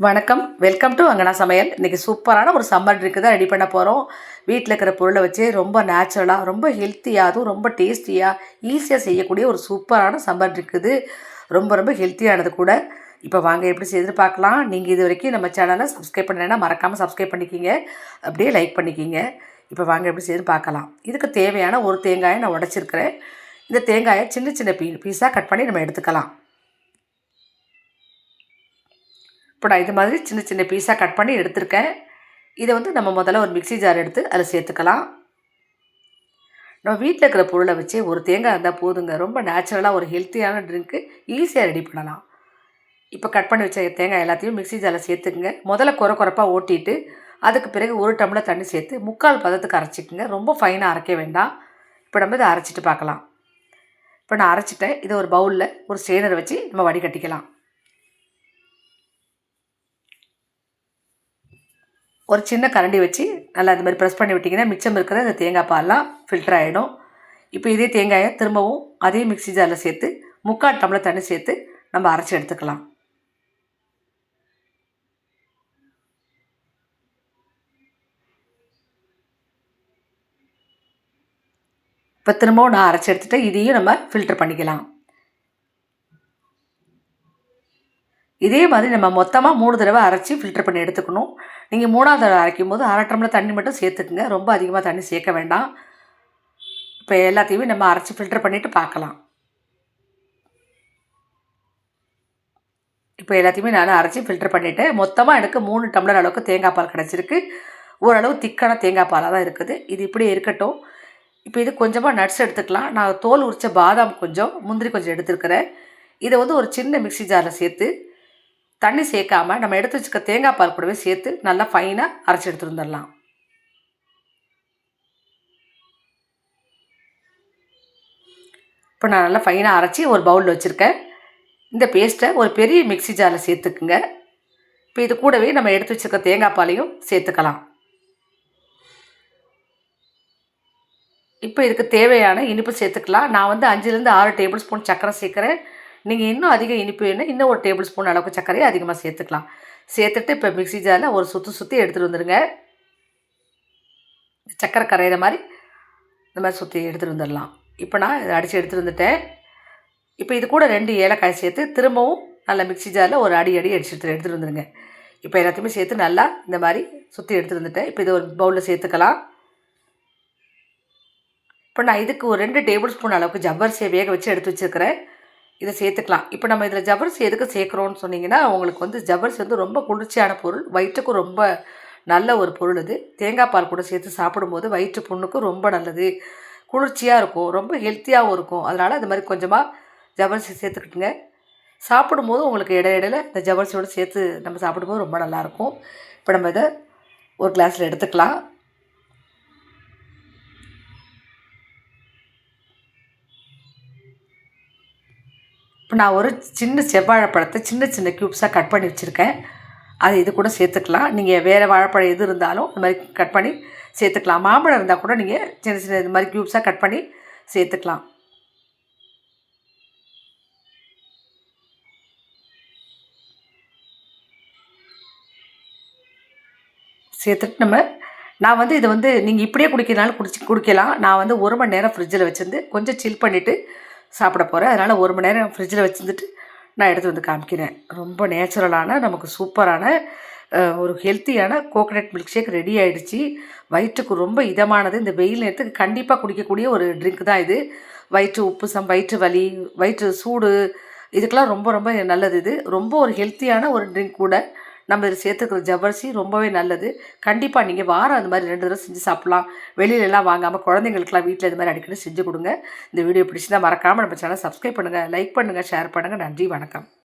வணக்கம். Welcome to அங்கனா சமையல். இன்றைக்கி சூப்பரான ஒரு சம்மர் ட்ரிங்க் தான் ரெடி பண்ண போகிறோம். வீட்டில் இருக்கிற பொருளை வச்சு ரொம்ப நேச்சுரலாக, ரொம்ப ஹெல்த்தியாக, அதுவும் ரொம்ப டேஸ்டியாக, ஈஸியாக செய்யக்கூடிய ஒரு சூப்பரான சம்மர் ட்ரிங்க் இது. ரொம்ப ரொம்ப ஹெல்த்தியானது கூட. இப்போ வாங்க எப்படி செய்து பார்க்கலாம். நீங்கள் இது வரைக்கும் நம்ம சேனலை சப்ஸ்கிரைப் பண்ணலைன்னா மறக்காமல் சப்ஸ்கிரைப் பண்ணிக்கிங்க. அப்படியே லைக் பண்ணிக்கிங்க. இப்போ வாங்க எப்படி செய்து பார்க்கலாம். இதுக்கு தேவையான ஒரு தேங்காயை நான் உடைச்சிருக்கிறேன். இந்த தேங்காயை சின்ன சின்ன பீஸாக கட் பண்ணி நம்ம எடுத்துக்கலாம். இப்போ நான் இது மாதிரி சின்ன சின்ன பீஸாக கட் பண்ணி எடுத்திருக்கேன். இதை நம்ம முதல்ல ஒரு மிக்ஸி ஜார் எடுத்து அதில் சேர்த்துக்கலாம். நம்ம வீட்டில் இருக்கிற பொருளை வச்சு ஒரு தேங்காய் இருந்தால் போதுங்க. ரொம்ப நேச்சுரலாக ஒரு ஹெல்த்தியான ட்ரிங்க்கு ஈஸியாக ரெடி பண்ணலாம். இப்போ கட் பண்ணி வச்ச தேங்காய் எல்லாத்தையும் மிக்ஸி ஜாரில் சேர்த்துக்குங்க. முதல்ல குறைப்பாக ஓட்டிட்டு அதுக்கு பிறகு ஒரு டம்ளர் தண்ணி சேர்த்து 3/4 பதத்துக்கு அரைச்சிக்குங்க. ரொம்ப ஃபைனாக அரைக்க வேண்டாம். இப்போ நம்ம இதை அரைச்சிட்டு பார்க்கலாம். இப்போ நான் அரைச்சிட்டேன். இதை ஒரு பவுலில் ஒரு ஸ்ட்ரெயினர் வச்சு நம்ம வடிகட்டிக்கலாம். ஒரு சின்ன கரண்டி வச்சு நல்லா இந்த மாதிரி ப்ரெஸ் பண்ணி விட்டிங்கன்னா மிச்சம் இருக்கிற இந்த தேங்காய் பால்லாம் ஃபில்டர் ஆகிடும். இப்போ இதே தேங்காயை திரும்பவும் அதே மிக்ஸி ஜாரில் சேர்த்து 3/4 டம்ளர் தண்ணி சேர்த்து நம்ம அரைச்சி எடுத்துக்கலாம். இப்போ திரும்பவும் நான் அரைச்சி எடுத்துகிட்டு இதையும் நம்ம ஃபில்டர் பண்ணிக்கலாம். இதே மாதிரி நம்ம மொத்தமாக 3 தடவை அரைச்சி ஃபில்டர் பண்ணி எடுத்துக்கணும். நீங்கள் 3ஆவது தடவை அரைக்கும் போது 1/2 டம்ளர் தண்ணி மட்டும் சேர்த்துக்குங்க. ரொம்ப அதிகமாக தண்ணி சேர்க்க வேண்டாம். இப்போ எல்லாத்தையுமே நம்ம அரைச்சி ஃபில்டர் பண்ணிவிட்டு பார்க்கலாம். இப்போ எல்லாத்தையுமே நான் அரைச்சி ஃபில்டர் பண்ணிவிட்டேன். மொத்தமாக எனக்கு 3 டம்ளர் அளவுக்கு தேங்காய் பால் கிடச்சிருக்கு. ஓரளவு திக்கான தேங்காய் பாலாக தான் இருக்குது. இது இப்படியே இருக்கட்டும். இப்போ இது கொஞ்சமாக நட்ஸ் எடுத்துக்கலாம். நான் தோல் உரித்த பாதாம் கொஞ்சம், முந்திரி கொஞ்சம் எடுத்துருக்கிறேன். இதை ஒரு சின்ன மிக்ஸி ஜாரில் சேர்த்து தண்ணி சேர்க்காமல் நம்ம எடுத்து வச்சுக்க தேங்காய் பால் கூடவே சேர்த்து நல்லா ஃபைனாக அரைச்சி எடுத்துட்டு வந்துடலாம். இப்போ நான் நல்லா ஃபைனாக அரைச்சி ஒரு பவுலில் வச்சுருக்கேன். இந்த பேஸ்ட்டை ஒரு பெரிய மிக்ஸி ஜாரில் சேர்த்துக்குங்க. இப்போ இது கூடவே நம்ம எடுத்து வச்சுருக்க தேங்காய் பாலையும் சேர்த்துக்கலாம். இப்போ இதுக்கு தேவையான இனிப்பு சேர்த்துக்கலாம். நான் 5லேருந்து 6 டேபிள் ஸ்பூன் சர்க்கரை சேர்க்குறேன். நீங்கள் இன்னும் அதிக இனிப்பு வேணும், இன்னும் ஒரு டேபிள் ஸ்பூன் அளவுக்கு சர்க்கரையை அதிகமாக சேர்த்துக்கலாம். சேர்த்துட்டு இப்போ மிக்ஸி ஜாரில் ஒரு சுற்றி எடுத்துகிட்டு வந்துடுங்க. சர்க்கரை கரையிற மாதிரி இந்த மாதிரி சுற்றி எடுத்துகிட்டு வந்துடலாம். இப்போ நான் இதை அடித்து எடுத்துகிட்டு வந்துட்டேன். இப்போ இது கூட 2 ஏலக்காய் சேர்த்து திரும்பவும் நல்லா மிக்ஸி ஜாரில் ஒரு அடி எடுத்துகிட்டு வந்துடுங்க. இப்போ எல்லாத்தையுமே சேர்த்து நல்லா இந்த மாதிரி சுற்றி எடுத்துகிட்டு வந்துட்டேன். இப்போ இதை ஒரு பவுலில் சேர்த்துக்கலாம். இப்போ நான் இதுக்கு ஒரு 2 டேபிள் ஸ்பூன் அளவுக்கு ஜவ்வரிசியை வேக வச்சு எடுத்து வச்சுருக்கிறேன். இதை சேர்த்துக்கலாம். இப்போ நம்ம இதில் ஜவ்வரிசி எதுக்கு சேர்க்குறோன்னு சொன்னிங்கன்னா, உங்களுக்கு ஜவ்வரிசி ரொம்ப குளிர்ச்சியான பொருள், வயிற்றுக்கும் ரொம்ப நல்ல ஒரு பொருள் இது. தேங்காய் பால் கூட சேர்த்து சாப்பிடும்போது வயிற்று புண்ணுக்கும் ரொம்ப நல்லது, குளிர்ச்சியாக இருக்கும், ரொம்ப ஹெல்த்தியாகவும் இருக்கும். அதனால் இந்த மாதிரி கொஞ்சமாக ஜவ்வரிசி சேர்த்துக்கிட்டுங்க. சாப்பிடும்போது உங்களுக்கு இடையில இந்த ஜவ்வரிசியோடு சேர்த்து நம்ம சாப்பிடும்போது ரொம்ப நல்லாயிருக்கும். இப்போ நம்ம இதை ஒரு கிளாஸில் எடுத்துக்கலாம். இப்போ நான் ஒரு சின்ன செவ்வாழைப்பழத்தை சின்ன சின்ன க்யூப்ஸாக கட் பண்ணி வச்சுருக்கேன். அது இது கூட சேர்த்துக்கலாம். நீங்கள் வேறு வாழைப்பழம் எது இருந்தாலும் இந்த மாதிரி கட் பண்ணி சேர்த்துக்கலாம். மாம்பழம் இருந்தால் கூட நீங்கள் சின்ன சின்ன இது மாதிரி க்யூப்ஸாக கட் பண்ணி சேர்த்துக்கலாம். சேர்த்துட்டு நான் இதை நீங்கள் இப்படியே குடிக்கிறதுனாலும் குடிக்கலாம். நான் 1 மணி நேரம் ஃப்ரிட்ஜில் வச்சுருந்து கொஞ்சம் சில் பண்ணிவிட்டு சாப்பிட போகிறேன். அதனால் 1 மணி நேரம் ஃப்ரிட்ஜில் வச்சுருந்துட்டு நான் எடுத்து காமிக்கிறேன். ரொம்ப நேச்சுரலான நமக்கு சூப்பரான ஒரு ஹெல்த்தியான கோகனட் மில்க் ஷேக் ரெடி ஆகிடுச்சு. வயிற்றுக்கு ரொம்ப இதமானது. இந்த வெயில் நேரத்துக்கு கண்டிப்பாக குடிக்கக்கூடிய ஒரு ட்ரிங்க் தான் இது. வயிற்று உப்புசம், வயிற்று வலி, வயிற்று சூடு, இதுக்கெல்லாம் ரொம்ப ரொம்ப நல்லது. இது ரொம்ப ஒரு ஹெல்த்தியான ஒரு ட்ரிங்க் கூட. நம்ம இதில் சேர்த்துக்கிற ஜவ்வரிசி ரொம்பவே நல்லது. கண்டிப்பாக நீங்கள் வாரம் அது மாதிரி 2 தடவை செஞ்சு சாப்பிட்லாம். வெளியிலலாம் வாங்காமல் குழந்தைங்களுக்குலாம் வீட்டில் இது மாதிரி அடிக்கடி செஞ்சு கொடுங்க. இந்த வீடியோ பிடிச்சிருந்தால் மறக்காமல் நம்ம சேனலை சப்ஸ்கிரைப் பண்ணுங்கள், லைக் பண்ணுங்கள், ஷேர் பண்ணுங்கள். நன்றி, வணக்கம்.